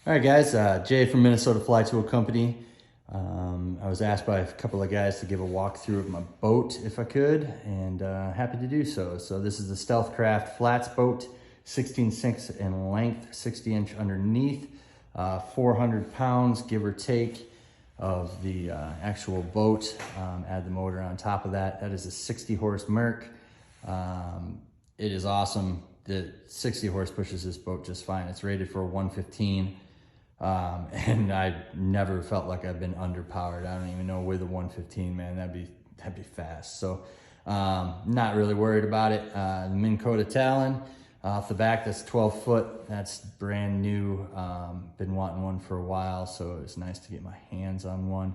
All right, guys, Jay from Minnesota Fly Tool Company. I was asked by a couple of guys to give a walkthrough of my boat if I could, and happy to do so. So this is the Stealthcraft Flats boat, 16.6 in length, 60-inch underneath, 400 pounds, give or take, of the actual boat. Add the motor on top of that. That is a 60-horse Merc. It is awesome. The 60 horse pushes this boat just fine. It's rated for a 115. And I never felt like I've been underpowered. I don't even know with a 115, man, that'd be fast. So, not really worried about it. The Minn Kota Talon off the back, that's 12 foot. That's brand new. Been wanting one for a while, so it's nice to get my hands on one.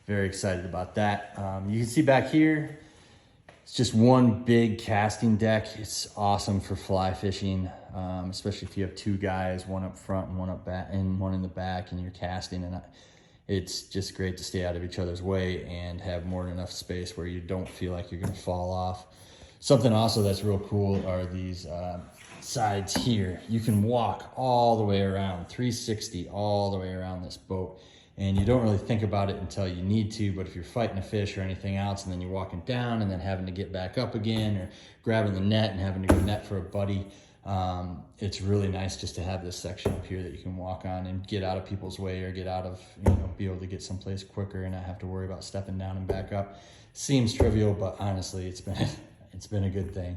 Very excited about that. You can see back here, it's just one big casting deck. It's awesome for fly fishing, especially if you have two guys, one up front and one up back, and one in the back, and you're casting. And it's just great to stay out of each other's way and have more than enough space where you don't feel like you're gonna fall off. Something also that's real cool are these sides here. You can walk all the way around, 360 all the way around this boat. And you don't really think about it until you need to, but if you're fighting a fish or anything else and then you're walking down and then having to get back up again, or grabbing the net and having to go net for a buddy, it's really nice just to have this section up here that you can walk on and get out of people's way, or get out of, be able to get someplace quicker and not have to worry about stepping down and back up. Seems trivial, but honestly, it's been a good thing.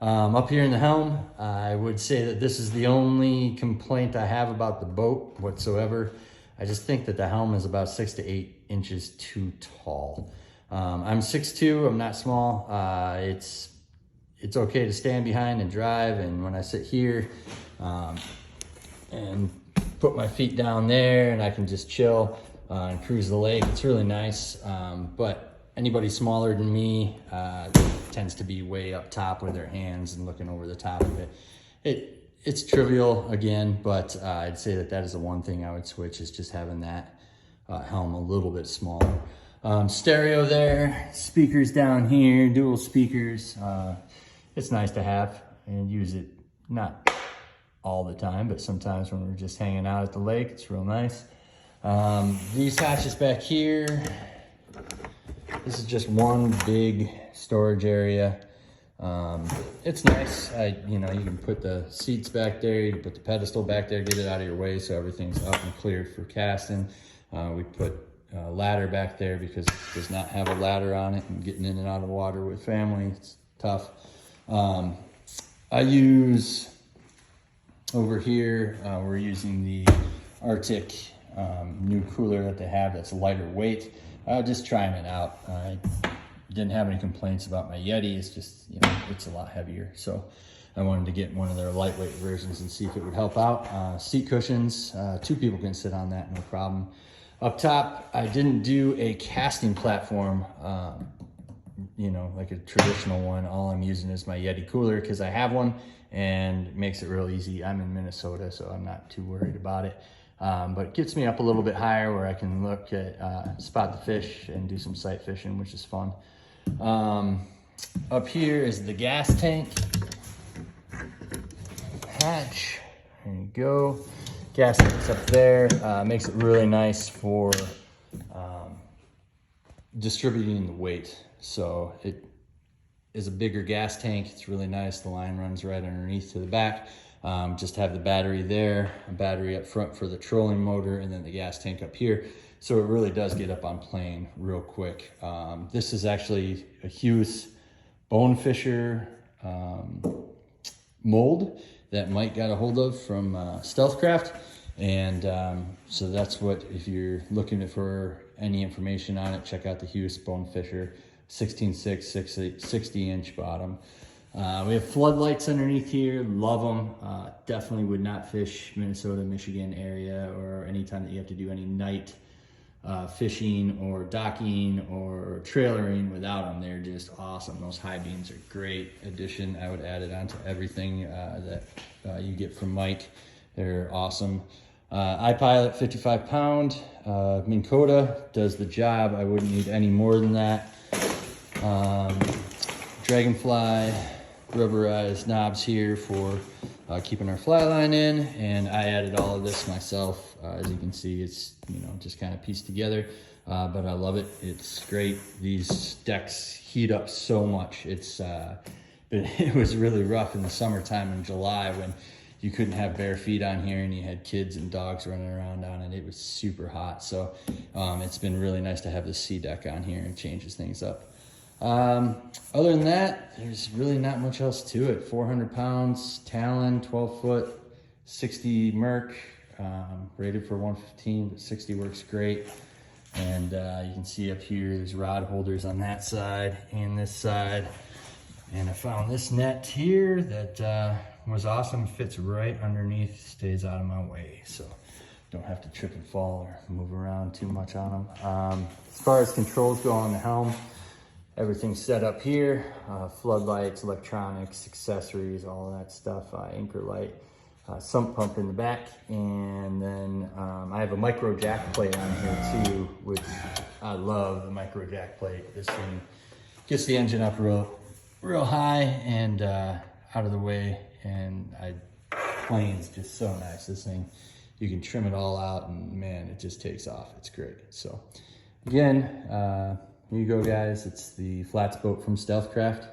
Up here in the helm, I would say that this is the only complaint I have about the boat whatsoever. I just think that the helm is about 6 to 8 inches too tall. I'm 6'2", I'm not small. It's okay to stand behind and drive, and when I sit here and put my feet down there and I can just chill and cruise the lake, it's really nice. But anybody smaller than me tends to be way up top with their hands and looking over the top of it. It's trivial again, but I'd say that is the one thing I would switch, is just having that helm a little bit smaller. Stereo there, speakers down here, dual speakers. It's nice to have and use it, not all the time, but sometimes when we're just hanging out at the lake, it's real nice. These hatches back here, this is just one big storage area. It's nice. You can put the seats back there, you can put the pedestal back there, get it out of your way so everything's up and cleared for casting. We put a ladder back there because it does not have a ladder on it, and getting in and out of the water with family, it's tough. I use over here, we're using the Arctic new cooler that they have that's lighter weight. Just trying it out. I didn't have any complaints about my Yeti. It's just, it's a lot heavier. So I wanted to get one of their lightweight versions and see if it would help out. Seat cushions, 2 people can sit on that, no problem. Up top, I didn't do a casting platform, like a traditional one. All I'm using is my Yeti cooler because I have one, and it makes it real easy. I'm in Minnesota, so I'm not too worried about it. But it gets me up a little bit higher where I can look at, spot the fish and do some sight fishing, which is fun. Up here is the gas tank hatch. There you go. Gas tank's up there. Makes it really nice for distributing the weight. So it is a bigger gas tank. It's really nice. The line runs right underneath to the back. Just have the battery there, a battery up front for the trolling motor, and then the gas tank up here. So it really does get up on plane real quick. This is actually a Hughes Bonefisher mold that Mike got a hold of from Stealthcraft. And so that's what, if you're looking for any information on it, check out the Hughes Bonefisher 16.6, 60-inch bottom. We have floodlights underneath here, love them. Definitely would not fish Minnesota, Michigan area, or anytime that you have to do any night fishing or docking or trailering without them. They're just awesome. Those high beams are great addition. I would add it onto everything that you get from Mike. They're awesome. iPilot 55 pound, Minn Kota does the job. I wouldn't need any more than that. Dragonfly rubberized knobs here for keeping our flat line in, and I added all of this myself. As you can see, it's, you know, just kind of pieced together, but I love it. It's great. These decks heat up so much. It was really rough in the summertime in July when you couldn't have bare feet on here and you had kids and dogs running around on it. It was super hot. So it's been really nice to have the C deck on here. It changes things up. Other than that, there's really not much else to it. 400 pounds, Talon, 12 foot, 60 Merc, rated for 115, but 60 works great. And you can see up here, there's rod holders on that side and this side. And I found this net here that was awesome. Fits right underneath, stays out of my way. So don't have to trip and fall or move around too much on them. As far as controls go on the helm, everything's set up here. Floodlights, electronics, accessories, all that stuff. Anchor light, sump pump in the back. And then I have a micro jack plate on here too, which I love, the micro jack plate. This thing gets the engine up real high and out of the way, and plane's just so nice. This thing, you can trim it all out, and man, it just takes off. It's great. So again, here you go, guys. It's the Flats boat from Stealthcraft.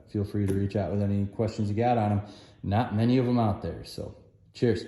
Feel free to reach out with any questions you got on them. Not many of them out there, so cheers.